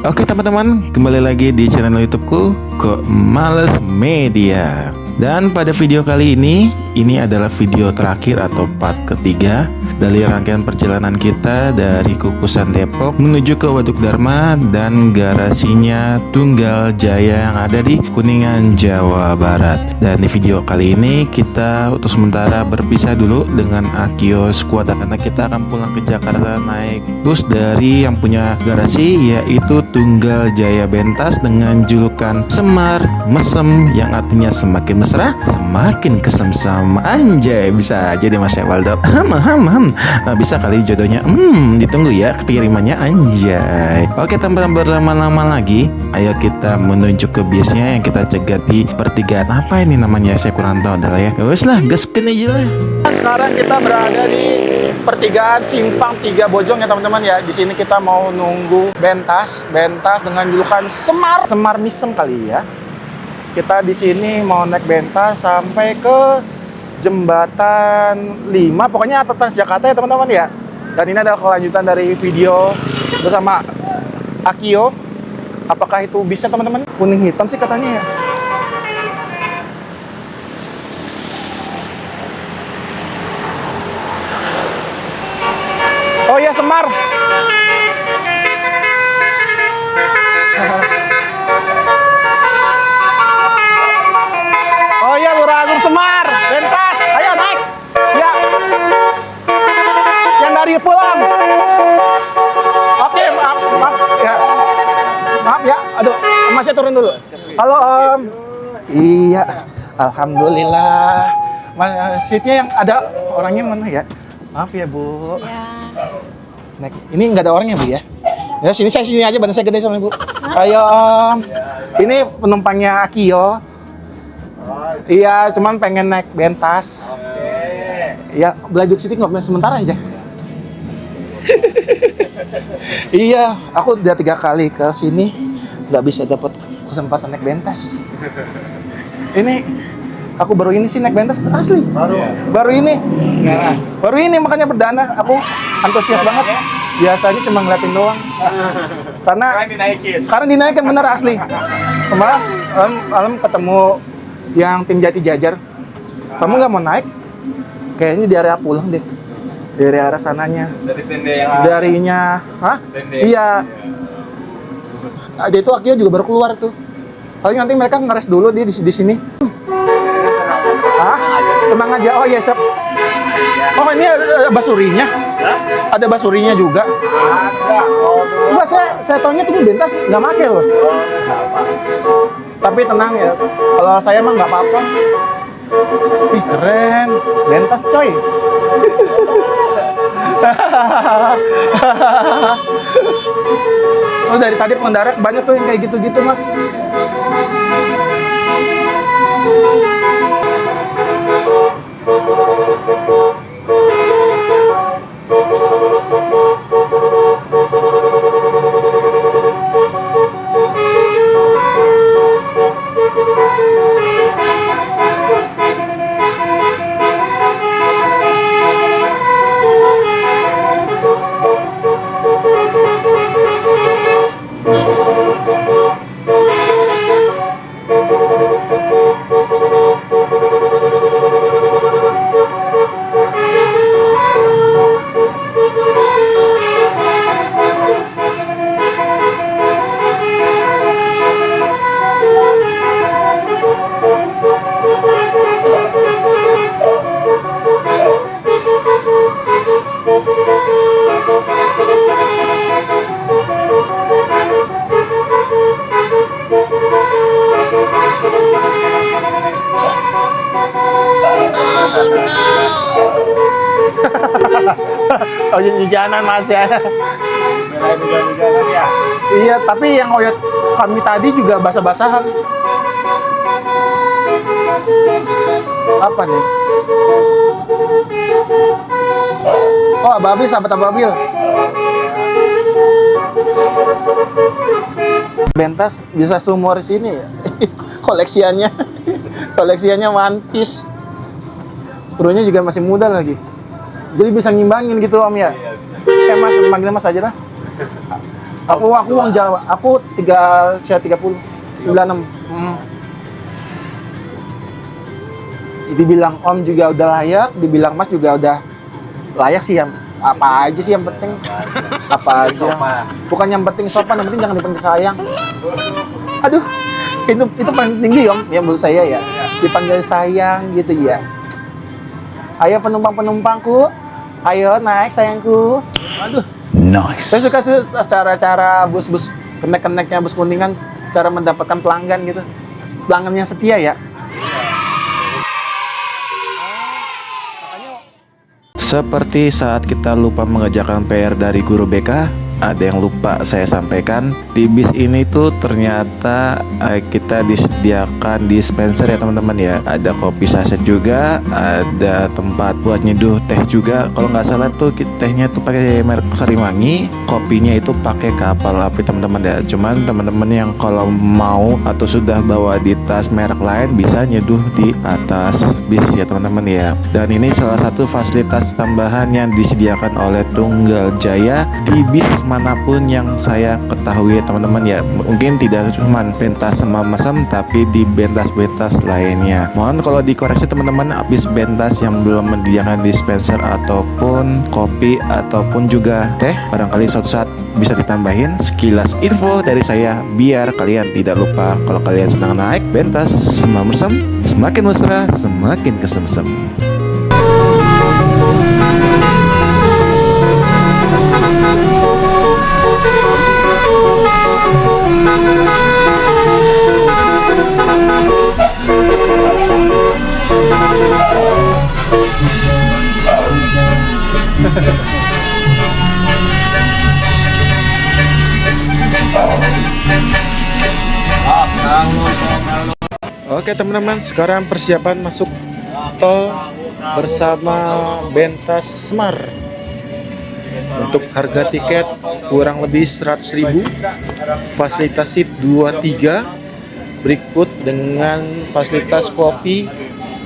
Oke teman-teman, kembali lagi di channel YouTubeku, Kok Males Media. Dan pada video kali ini adalah video terakhir atau part ketiga dari rangkaian perjalanan kita dari Kukusan Depok menuju ke Waduk Dharma dan garasinya Tunggal Jaya yang ada di Kuningan, Jawa Barat. Dan di video kali ini kita untuk sementara berpisah dulu dengan Akio Squad karena kita akan pulang ke Jakarta naik bus dari yang punya garasi yaitu Tunggal Jaya Bentas dengan julukan Semar Mesem yang artinya semakin mesra semakin kesemsem. Anjay, bisa aja deh Mas Waldo. Bisa kali jodohnya. Ditunggu ya kirimannya, anjay. Oke, tanpa berlama-lama lagi, ayo kita menuju ke bisnya yang kita cegat di pertigaan. Apa ini namanya? Saya kurang tahu adalah ya. Wes lah, gaskeun aja lah. Sekarang kita berada di pertigaan Simpang 3 Bojong ya teman-teman ya. Di sini kita mau nunggu Bentas dengan julukan Semar Misem kali ya. Kita di sini mau naik Bentas sampai ke Jembatan 5, pokoknya atau Transjakarta ya teman-teman ya. Dan ini adalah kelanjutan dari video bersama Akio. Apakah itu bisa teman-teman? Kuning hitam sih katanya ya. Oh ya, Semar. Oh iya, Lurah Agung Semar, Bentas, ayo naik. Siap. Yang dari pulang. Oke, maaf ya. Maaf ya, aduh, masnya turun dulu. Halo Om. Iya, alhamdulillah. Seatnya yang ada orangnya mana ya? Maaf ya Bu. Ya. Naik. Ini nggak ada orangnya Bu ya? Ya sini aja, badan saya gede soalnya Bu. Ayo Om. Ini penumpangnya Akio. Iya, cuman pengen naik Bentas. Iya, belajuk situ nggak sementara aja. Iya, aku udah 3 kali ke sini nggak bisa dapat kesempatan naik Bentas. Ini aku baru ini sih naik Bentas asli. Baru ini. Baru ini makanya perdana. Aku antusias banget. Biasanya cuma ngeliatin doang. Karena sekarang dinaikin bener asli. Semalam malam ketemu yang tim Jati Jajar. Kamu nggak mau naik? Kayaknya di area pulang deh. Dari arah sananya. Dari tenda yang Darinya, hah? Tenda. Iya. Ada itu Akio juga baru keluar tuh. Paling nanti mereka ngeres dulu di sini. Hah? Tenang aja. Oh iya, siap. Oh, ini ada basurinya? Ada basurinya juga? ada. Enggak, saya taunya tuh Bentas nggak make loh. Tapi tenang ya, kalau saya mah nggak apa-apa. Ih, keren. Bentas coy. Oh, dari tadi pengendara banyak tuh yang kayak gitu-gitu Mas. Oh, hujan-hujanan Mas ya. Hujan-hujanan ya. Iya, tapi yang oyot kami tadi juga basah-basahan. Apa nih? Oh, Ababil, sahabat Ababil. Bentas bisa seumur sini ya. Koleksiannya One Piece. Krunya juga masih muda lagi. Jadi bisa ngimbangin gitu Om ya. Mas, manggil Mas aja lah. Aku uang Jawa. Aku saya 30. 96. Dibilang Om juga udah layak, dibilang Mas juga udah layak sih yang apa aja sih yang penting. Apa aja. Bukan yang penting sopan, yang penting jangan dipanggil sayang. Aduh, itu paling tinggi Om, yang menurut saya ya. Dipanggil sayang gitu ya. Ayo penumpang-penumpangku, ayo naik sayangku. Aduh. Nice. Saya suka sih cara bus-bus kenek-keneknya bus Kuningan, cara mendapatkan pelanggan gitu. Pelanggan yang setia ya. Seperti saat kita lupa mengerjakan PR dari guru BK, ada yang lupa saya sampaikan. Di bis ini tuh ternyata kita disediakan dispenser ya teman-teman ya. Ada kopi saset juga, ada tempat buat nyeduh teh juga. Kalau nggak salah tuh tehnya tuh pakai merek Sariwangi, kopinya itu pakai kapal api teman-teman ya. Cuman teman-teman yang kalau mau atau sudah bawa di tas merek lain bisa nyeduh di atas bis ya teman-teman ya. Dan ini salah satu fasilitas tambahan yang disediakan oleh Tunggal Jaya di bis manapun yang saya ketahui teman-teman ya. Mungkin tidak cuma pentas sama mesem, tapi di bentas-bentas lainnya. Mohon kalau dikoreksi teman-teman, habis bentas yang belum menyediakan dispenser ataupun kopi ataupun juga teh, barangkali suatu saat bisa ditambahin. Sekilas info dari saya biar kalian tidak lupa kalau kalian sedang naik bentas sama mesem, semakin mesra semakin kesemsem. Oke teman-teman, sekarang persiapan masuk tol bersama Bentas Semar. Untuk harga tiket kurang lebih 100.000, fasilitas seat 23, berikut dengan fasilitas kopi,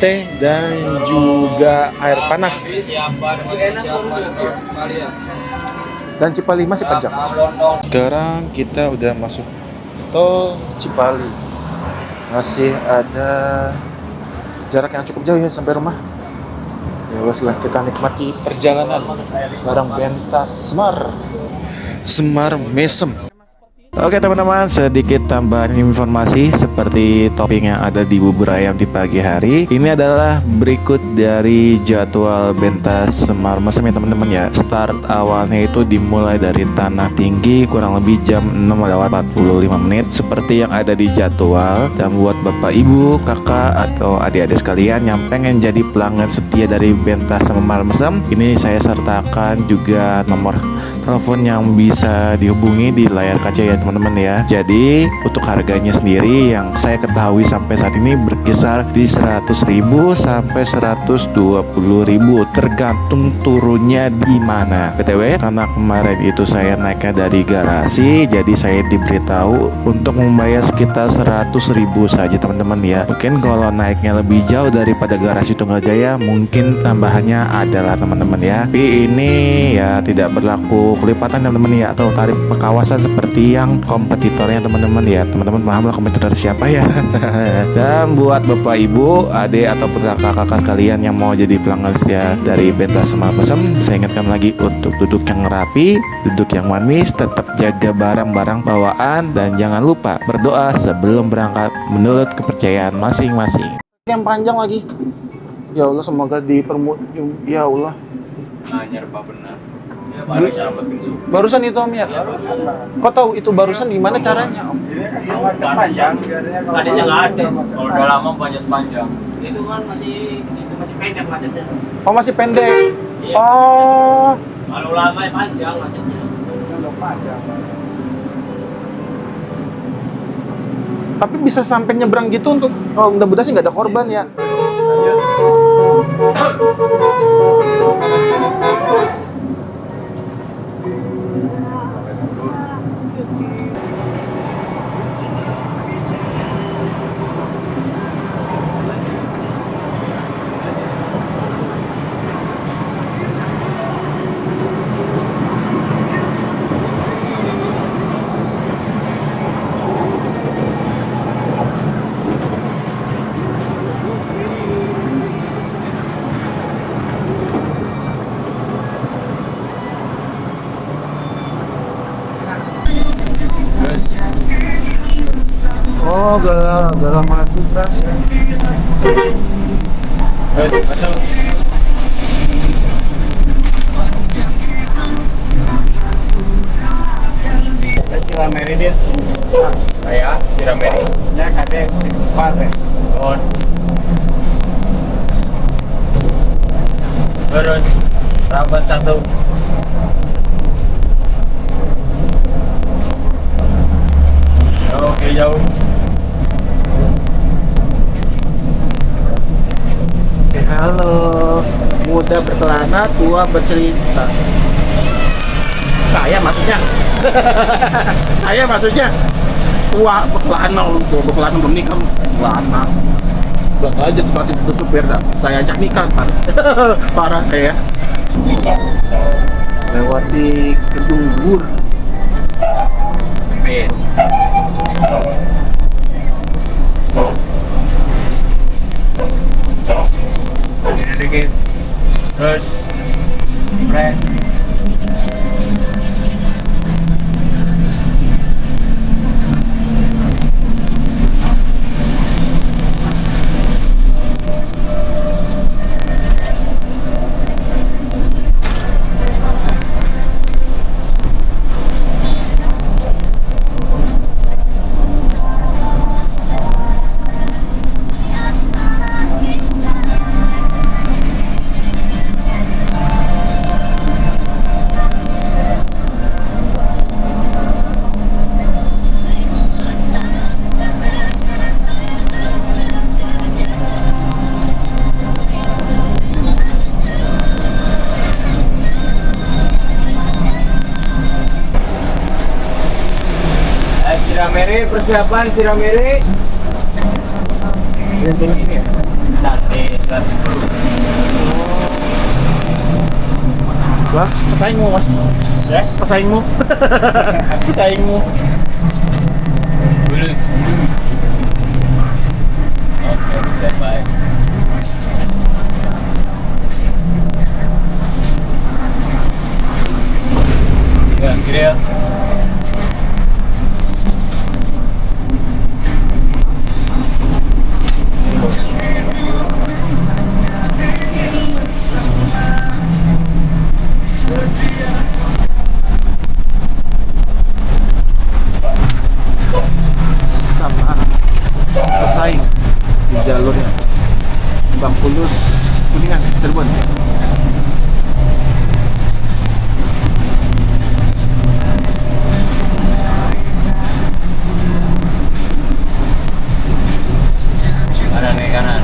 teh, dan juga air panas. Dan Cipali masih panjang. Sekarang kita udah masuk tol Cipali. Masih ada jarak yang cukup jauh ya sampai rumah. Ya wes lah, kita nikmati perjalanan bareng Bentas Semar. Semar Mesem. Oke teman-teman, sedikit tambahan informasi seperti topping yang ada di bubur ayam di pagi hari. Ini adalah berikut dari jadwal Bentas Semar Mesem ya teman-teman ya. Start awalnya itu dimulai dari Tanah Tinggi kurang lebih jam 6:45 seperti yang ada di jadwal. Dan buat bapak ibu, kakak atau adik-adik sekalian yang pengen jadi pelanggan setia dari Bentas Semar Mesem, ini saya sertakan juga nomor telepon yang bisa dihubungi di layar kaca ya teman-teman ya. Jadi untuk harganya sendiri yang saya ketahui sampai saat ini berkisar di 100.000 sampai 120.000 tergantung turunnya di mana. BTW karena kemarin itu saya naiknya dari garasi, jadi saya diberitahu untuk membayar sekitar 100.000 saja teman-teman ya. Mungkin kalau naiknya lebih jauh daripada garasi Tunggal Jaya mungkin tambahannya adalah teman-teman ya. Tapi ini ya tidak berlaku kelipatan teman-teman ya, atau tarif kawasan seperti yang kompetitornya teman-teman ya. Teman-teman paham lah kompetitor siapa ya. Dan buat bapak ibu, adik ataupun kakak-kakak sekalian yang mau jadi pelanggan setia dari Bentas Semar Mesem, saya ingatkan lagi untuk duduk yang rapi, duduk yang manis, tetap jaga barang-barang bawaan, dan jangan lupa berdoa sebelum berangkat menurut kepercayaan masing-masing. Yang panjang lagi. Ya Allah, semoga ya Allah. Nanyar Pak benar. Barusan itu Om ya? Kok tahu itu barusan gimana caranya Om? Panjang. Tadinya nggak ada. Kalau udah lama panjang. Itu kan masih pendek macetnya. Oh masih pendek. Iya. Oh. Kalau lama ya panjang macetnya. Tapi bisa sampai nyebrang gitu untuk, oh mudah-mudahan sih nggak ada korban ya. Oh, galang mati keras. Masuk. Cilameri dia. Saya Cirameri. Ya kadek empat ya. On. Terus rapat satu. Oke, jauh. Halo, muda berkelana, tua bercerita. Saya maksudnya. Saya maksudnya tua berkelana, tua berkelana belum nikah, berkelana. Udah aja saat itu supir dah. Saya ajak nikah, Pak. Parah saya. Lewati gedung Bur. Pin. Sedikit. Terus. Press. Cirameri, persiapan Cirameri. Dari sini ya? Nanti 110. Wah, pesaingmu mas. Yes. Pesaingmu. Pesaingmu. Bulus. Oke, step by. Ya, kiri ya. Sama pesaing di jalurnya Bang Kulus Kuningan Cirebon. Kanan nih, kanan.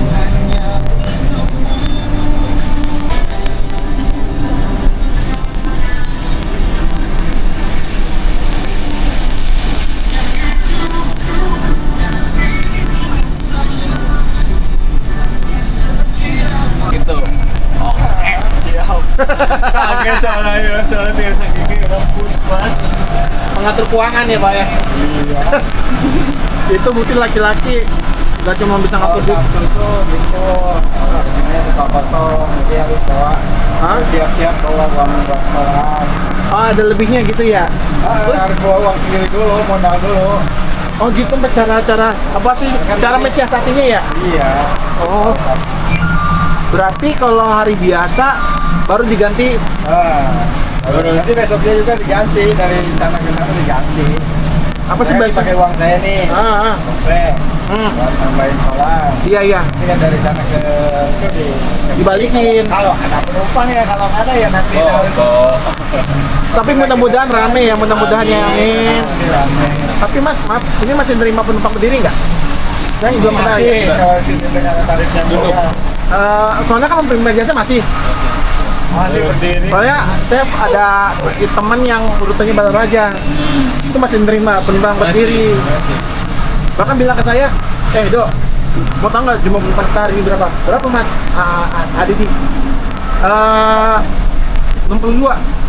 Gitu. Oh, siap. Kaget soalnya tinggal segini rambut mas. Mengatur keuangan ya Pak ya? Iya. Itu mungkin laki-laki gak cuma bisa ngatur duit. Itu gitu. Ini suka potong, jadi harus bawa. Hah? Siap-siap bawa uang buat sekolah. Oh ada lebihnya gitu ya? Terus Harus bawa uang sendiri dulu, modal dulu. oh gitu cara apa sih cara mensiasatinya ya? Iya. Oh berarti kalau hari biasa baru diganti. Nanti besoknya juga diganti dari sana ke sana diganti. Apa sih Saya biasa? pakai uang saya nih. Sampai buat tambahin sekolah. Iya iya Ini kan dari sana ke dibalikin. Kalau ada penumpang ya, kalau nggak ada ya nanti. Oh. Tapi mudah-mudahan rame ya, mudah-mudahan ya amin. Tapi mas, maaf, ini masih nerima penumpang berdiri nggak? Saya belum pernah. Masih, kalau sini dengan tarifnya dulu. Soalnya kan pemerintah jasa masih. Masih berdiri. Soalnya saya ada teman yang rutenya Balaraja, itu masih nerima penumpang berdiri. Bahkan bilang ke saya, Dok, mau tahu nggak jumlah penumpang kita hari ini berapa? Berapa mas? Aditi? 62.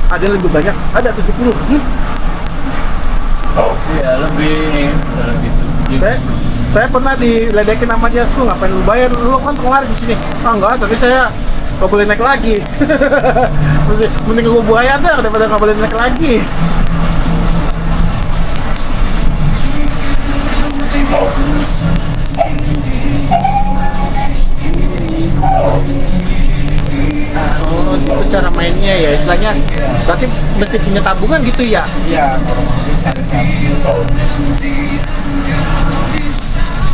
Ada yang lebih banyak, ada 70. Iya, lebih ini, lebih Saya pernah diledekin sama dia, lu ngapain lu bayar? Lu kan penglaris di sini. Ah enggak, tapi saya nggak boleh naik lagi. Mending gue bayar deh daripada nggak boleh naik lagi. Oh, kalau gitu cara mainnya ya istilahnya berarti mesti punya tabungan gitu ya. Iya, kurang lebih cari satu.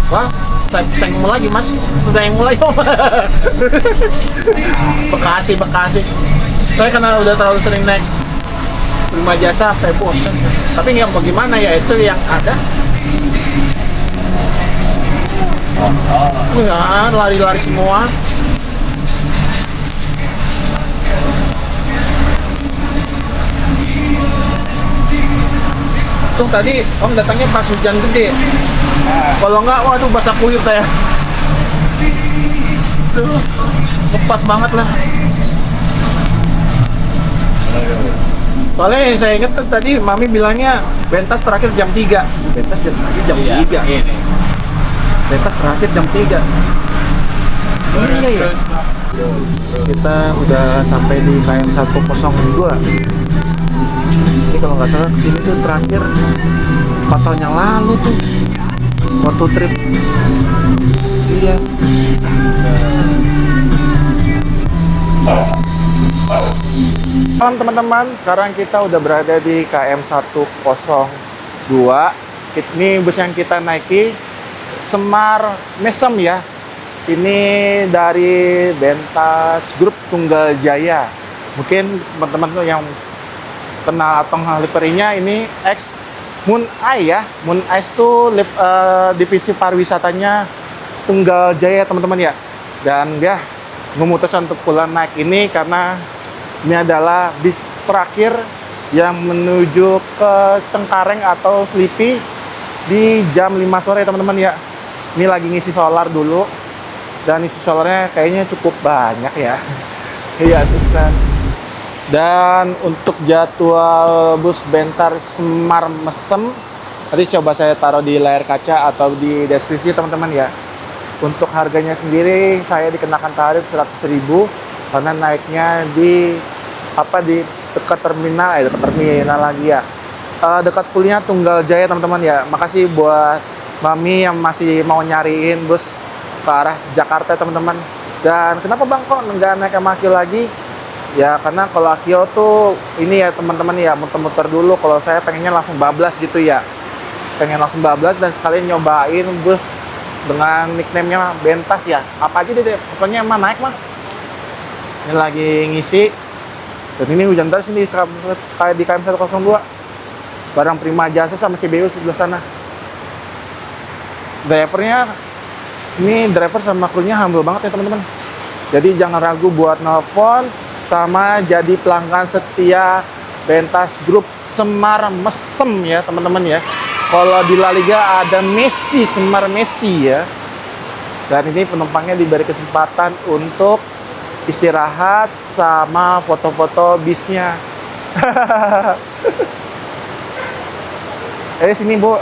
Wah, saya mau lagi mas, saya mau lagi. Bekasi. Saya karena udah terlalu sering naik Prima Jasa, saya bosan. Tapi nggak mau gimana ya, itu yang ada. Ya, lari-lari semua. Tuh tadi Om datangnya pas hujan gede. Kalau nggak, waduh basah kuyup saya. Duh, lepas banget lah. Soalnya yang saya ingat tuh tadi Mami bilangnya pentas terakhir jam 3. Pentas jam 3. Pentas terakhir jam 3. Iya ya. Kita udah sampai di KM 102. Ini kalau nggak salah kesini tuh terakhir 4 tahun yang lalu tuh waktu trip. Iya. Malam teman-teman, sekarang kita udah berada di KM 102. Ini bus yang kita naiki Semar Mesem ya. Ini dari Bentas Grup Tunggal Jaya. Mungkin teman-teman tuh yang kenal atau liverinya ini X Moon Eye ya. Moon Eye itu divisi pariwisatanya Tunggal Jaya teman-teman ya. Dan dia memutuskan untuk pulang naik ini karena ini adalah bis terakhir yang menuju ke Cengkareng atau Selipi di jam 5 sore teman-teman ya. Ini lagi ngisi solar dulu dan isi solarnya kayaknya cukup banyak ya. Iya sudah. Dan untuk jadwal bus Bentar Semar Mesem nanti coba saya taruh di layar kaca atau di deskripsi teman-teman ya. Untuk harganya sendiri saya dikenakan tarif 100.000 karena naiknya di dekat terminal lagi ya. Dekat pulnya Tunggal Jaya teman-teman ya. Makasih buat Mami yang masih mau nyariin bus ke arah Jakarta teman-teman. Dan kenapa Bang kok nggak naik sama Akio lagi? Ya karena kalau Akio tuh ini ya teman-teman ya muter-muter dulu. Kalau saya pengennya langsung bablas gitu ya. Pengen langsung bablas dan sekalian nyobain bus dengan nickname-nya Bentas ya. Apa aja deh pokoknya emang naik mah. Ini lagi ngisi. Dan ini hujan deras ini kayak di KM 102. Barang Prima Jasa sama CBU sebelah sana. Ini driver sama krunya humble banget ya teman-teman. Jadi jangan ragu buat nelpon sama jadi pelanggan setia Bentas Grup Semar Mesem ya teman-teman ya. Kalau di La Liga ada Messi, Semar Messi ya. Dan ini penumpangnya diberi kesempatan untuk istirahat sama foto-foto bisnya. Sini Bu.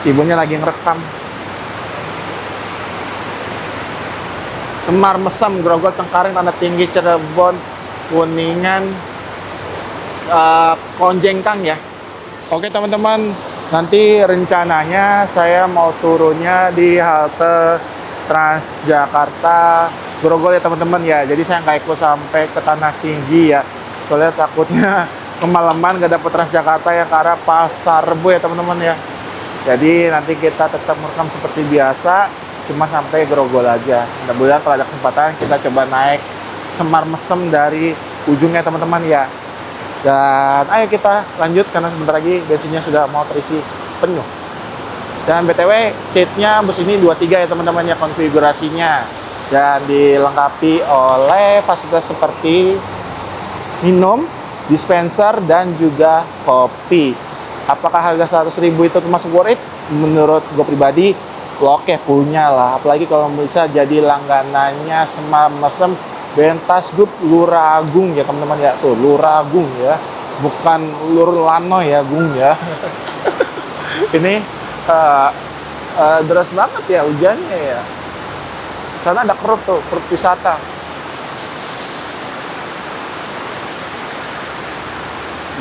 Ibunya lagi ngerekam. Semar Mesem, Grogol, Cengkareng, Tanda Tinggi, Cirebon, Kuningan, Konjengkang ya. Oke teman-teman, nanti rencananya saya mau turunnya di halte Transjakarta Grogol ya teman-teman ya. Jadi saya nggak ikut sampai ke Tanah Tinggi ya. Soalnya takutnya kemalaman nggak dapet Transjakarta ya ke arah Pasar Rebo ya teman-teman ya. Jadi nanti kita tetap merekam seperti biasa, cuma sampai Grogol aja. Mudah-mudahan kalau ada kesempatan kita coba naik Semar Mesem dari ujungnya teman-teman ya. Dan ayo kita lanjut karena sebentar lagi bensinnya sudah mau terisi penuh. Dan BTW seatnya bus ini 23 ya teman-teman ya konfigurasinya. Dan dilengkapi oleh fasilitas seperti minum, dispenser, dan juga kopi. Apakah harga 100.000 itu termasuk worth it? Menurut gue pribadi, oke punya lah. Apalagi kalau bisa jadi langganannya Semar Mesem Bentas Grup Lura Agung ya teman-teman ya. Tuh Lura Agung ya, bukan Lur Lano ya, Gung ya. Ini deras banget ya hujannya ya. Sana ada kerut tuh, kerut wisata.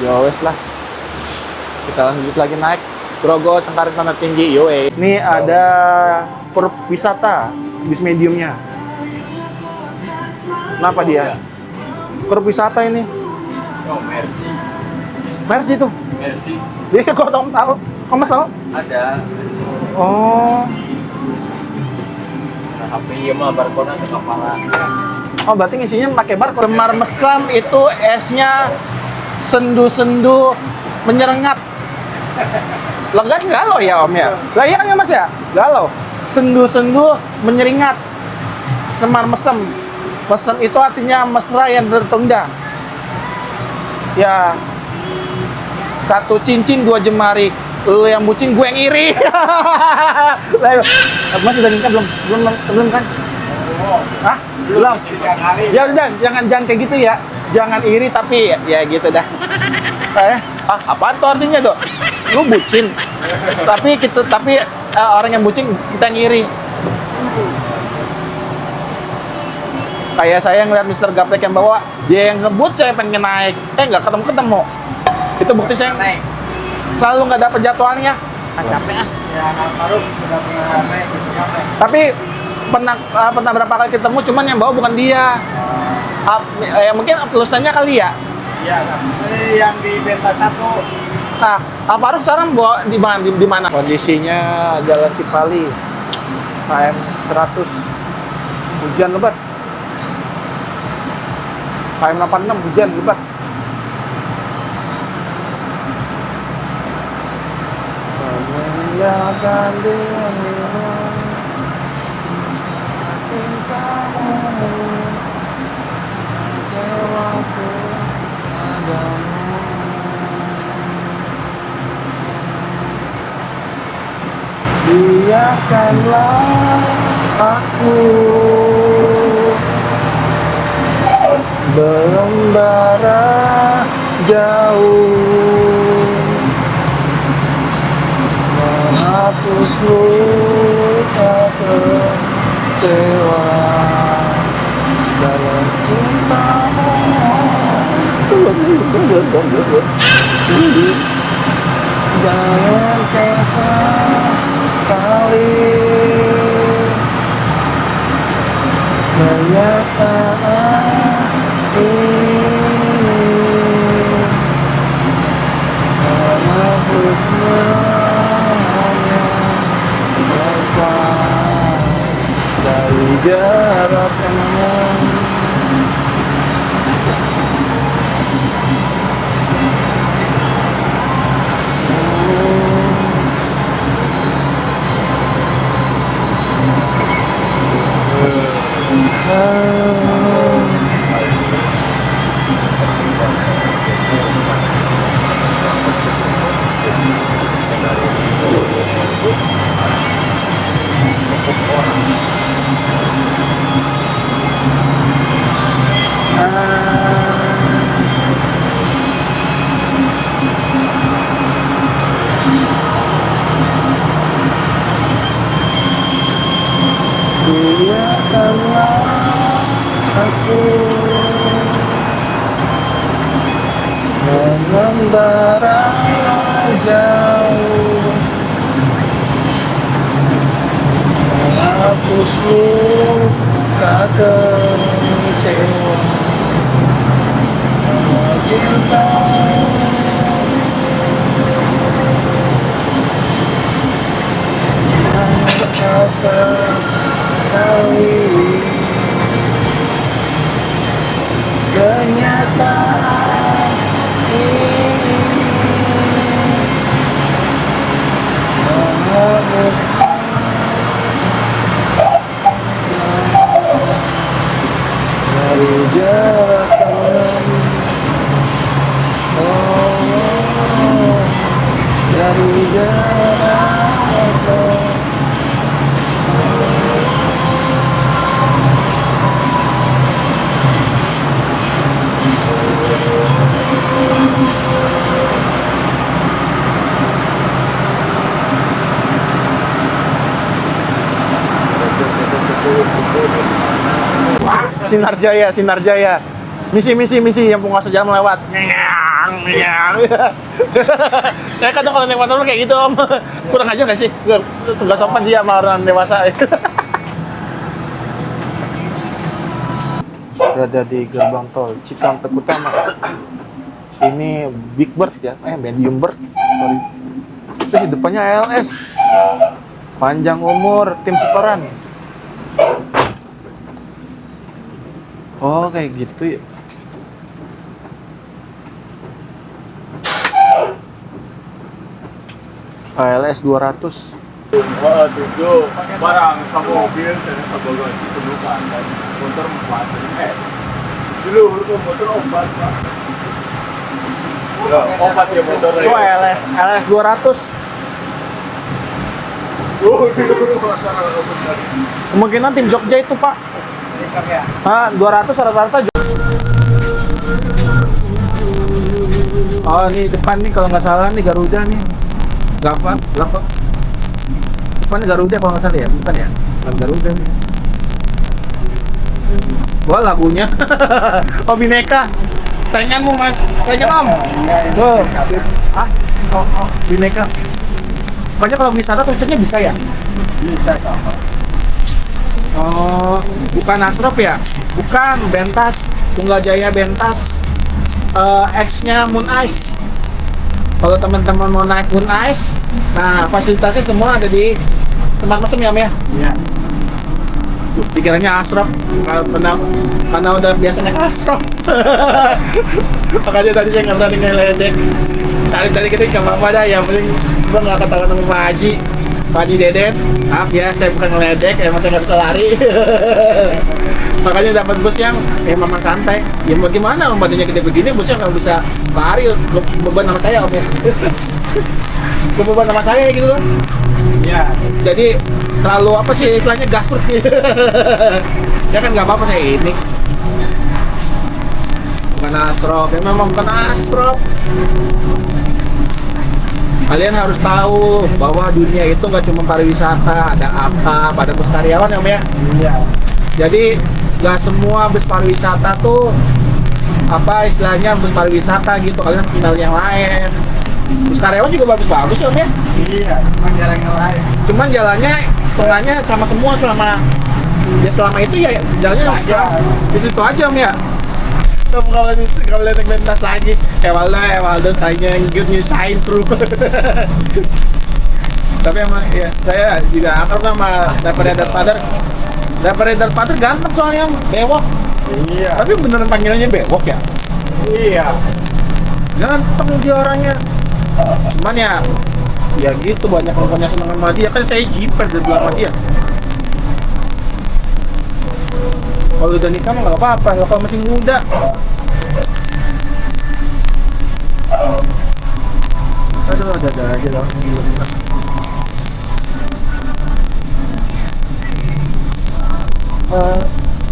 Ya wes lah. Kita lanjut lagi naik Grogol, Cengkareng, Tanda Tinggi, yoe. Ini ada perut wisata bis mediumnya. Kenapa dia? Grup wisata ini. Oh, Mercy. Mercy tuh. Mercy. Dia kok tahu? Oh, Mas tahu? Ada. Oh. Nah, HP iya mah barcode sama parah. Oh, berarti ngisinya pakai barcode. Semar mesam itu esnya sendu-sendu menyerengat. Legat galau ya Om ya? Lah iya kan ya Mas ya? Galau. Sendu-sendu menyeringat. Semar mesem. Mesem itu artinya mesra yang tertunda. Ya. Satu cincin, dua jemari. Lu yang bucin, gue yang iri. Lah, Mas udah nikah belum? Belum kan? Hah? Belum. Ya udah, jangan kayak gitu ya. Jangan iri tapi ya gitu dah. Apa tuh artinya tuh? Lu bucin. tapi orang yang bucin kita ngiri. Kayak saya ngeliat Mr. Gaplek yang bawa, dia yang ngebut, saya pengen naik. Nggak ketemu. Itu bukti saya naik. Selalu nggak dapet jadwalnya. Capek ah. Ya, Faruk sudah pernah naik gitu kan. Tapi pernah berapa kali ketemu, cuman yang bawa bukan dia. Ya mungkin tulisannya kali ya. Iya, yang di Benta 1. Nah, Faruk sekarang bawa di mana? Kondisinya Jalan Cipali, KM 100, hujan lebat. KM 86 hujan lebat. Semenjak dirimu, cintamu, kecewaku padamu. Biarkanlah aku berembara jauh, menghapus luka kecewa dalam cintamu. Jangan sesali kenyataan ini, menghapusnya hanya lepas dari jarakmu. Biarkanlah aku mengembara jauh, menghapus luka kecewa, cinta rasa saling kenyataan ini, menghapus dari jarak, dari jarak. Sinar Jaya. Misi yang penguasa jalan melewat. Saya kadang kalau naik motor kayak gitu Om. Kurang aja nggak sih? Nggak sopan sih sama orang dewasa. berada di gerbang tol Cikampek Utama. Ini Big Bird ya, Medium Bird, sorry. Itu di depannya ALS. Panjang umur, tim setoran. Oh, kayak gitu ya. ALS 200. Wah, tujuh barang sama mobil dan sama bagasi penukan dan motor empat. Dulu motor obat pak. Obat ya motor. Itu ALS 200. Kemungkinan tim Jogja itu pak. Ah, 200 rata-rata. Oh, ini depan nih kalau nggak salah nih Garuda nih. Berapa? Depan Garuda kalau nggak salah ya, bukan ya? Bukan Garuda nih. Wah, lagunya. Oh, Bineka. Sainganmu mas, saingan om. Tuh. Ah, Bineka. Pokoknya kalau wisata tulisannya bisa ya? Bisa sama. Oh, bukan Asrop ya? Bukan, Bentas, Tunggal Jaya Bentas. X-nya Moon Ice. Kalau teman-teman mau naik Moon Ice, nah fasilitasnya semua ada di tempat mesem ya, Om ya? Iya. Pikirannya Asrop, karena udah biasa naik Asrop. Makanya tadi saya nggak berani ngeledek. Tadi kita nggak apa-apa dah, yang penting gua nggak ketahuan sama Pak Haji. Pak Haji Deden, maaf ya, saya bukan ngeledek, emang saya nggak bisa lari. Makanya dapat bus yang memang santai. Ya bagaimana om, badannya gede begini, busnya nggak bisa lari, beban sama saya om ya. Beban sama saya gitu kan. Iya. Jadi terlalu apa sih istilahnya gasruk sih. Ya kan nggak apa-apa saya ini. Bukan Asrop, ya memang bukan Asrop. Kalian harus tahu bahwa dunia itu nggak cuma pariwisata, ada apa, pada bus karyawan ya om ya. Iya. Jadi nggak semua bus pariwisata tuh apa istilahnya bus pariwisata gitu, kalian tinggal yang lain. Bus karyawan juga bagus-bagus ya om ya. Iya, cuma jarang yang lain. Cuman jalannya setengahnya sama semua selama itu ya jalannya Aja. itu aja om ya. Kamu kalau naik Bentas lagi, Ewaldo tanya ngikut nyusahin terus. Tapi emang ya saya juga akrab sama Daripada Father ganteng soalnya bewok. Iya. Tapi beneran panggilannya bewok ya? Iya. Ganteng dia orangnya. Cuman ya gitu banyak orang yang seneng sama dia, kan saya jiper dari dulu sama dia. Kalau udah nikah mah nggak apa-apa, kalau masih muda. Aduh, ada aja lah.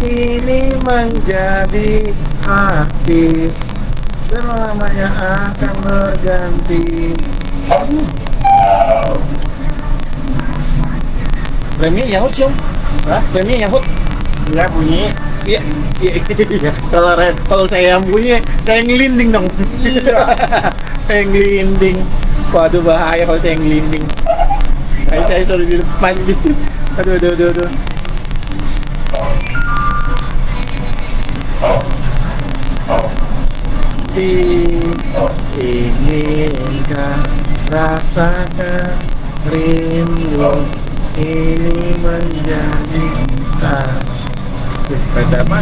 Ini menjadi artis, selamanya akan berganti. Remnya Yahut sih om? Hah? Remnya Yahut? Iya bunyi. Iya. Kalau saya yang bunyi, saya ngelinding dong. Saya ngelinding. Waduh bahaya kalau saya ngelinding. Kayak saya suruh di depan gitu. Aduh. Inikah rasakan rindu ini menjadi Kedaman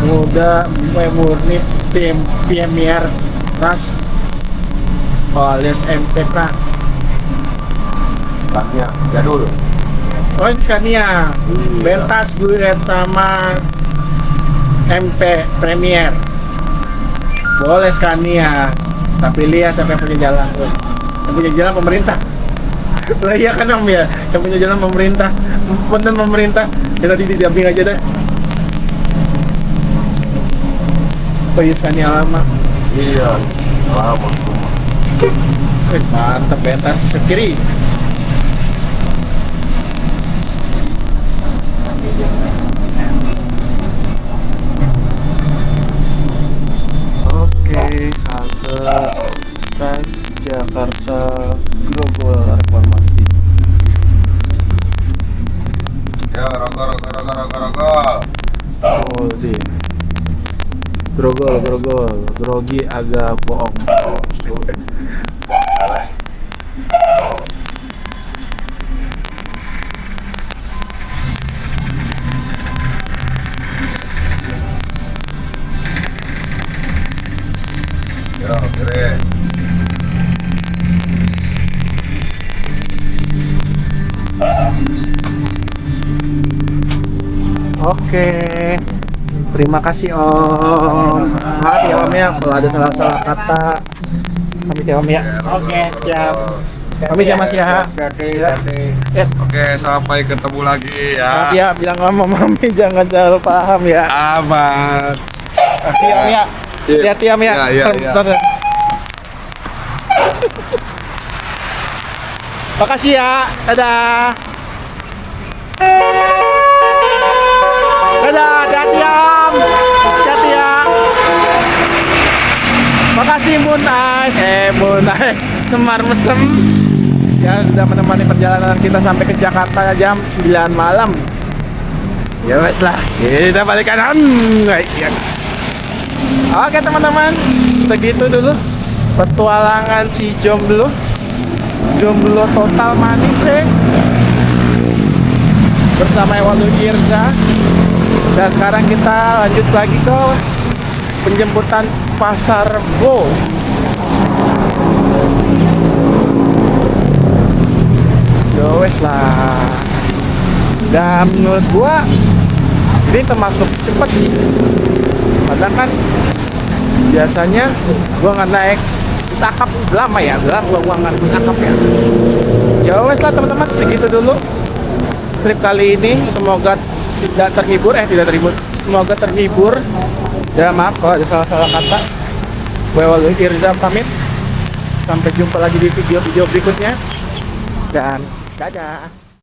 muda murni tim Premier Ras alias MP Ras. Baknya jadul. Oh ini Scania Bentas duet sama MP Premier. Boleh Scania, tapi lihat sampai punya jalan. Yang punya jalan pemerintah. Lah iya kan om ya, yang punya jalan pemerintah, punten pemerintah. Ya tadi didamping aja deh. Oh iya Scania lama. Iya. Lama. Mantap Bentas sekiri. Oke, halte Transjakarta Grogol Reformasi. Ya, rokok. grogol. Grogi agak bohong. Ya, keren. Oke. Terima kasih Om. Maaf ya Om ya kalau ada salah-salah kata. Pamit ya Om ya. Oke, siap. Pamit ya Mas ya. Oke, sampai ketemu lagi Maaf ya. ya bilang sama Mami jangan salah paham ya. Aman. Makasih Om ya. Sip. Hati-hati Om ya. Ya. Bentar. Makasih ya. Dadah. Dadah, hati-hati ya Om. Hati-hati ya. Makasih Moon Ice Semar Mesem yang sudah menemani perjalanan kita sampai ke Jakarta jam 9 malam. Ya wes lah, kita balik kanan. Ya. Oke teman-teman, segitu dulu petualangan si jomblo total manis bersama Ewalu Irza. Dan sekarang kita lanjut lagi ke penjemputan Pasar Bo. Yowes lah. Dan menurut gua ini termasuk cepet sih. Padahal kan biasanya gua nggak naik bis akap lama ya, gua nggak bis akap ya. Yowes lah teman-teman, segitu dulu trip kali ini. Semoga tidak terhibur. Semoga terhibur. Ya maaf kalau ada salah-salah kata. Gue Walu Irza pamit. Sampai jumpa lagi di video-video berikutnya. Dan dadah.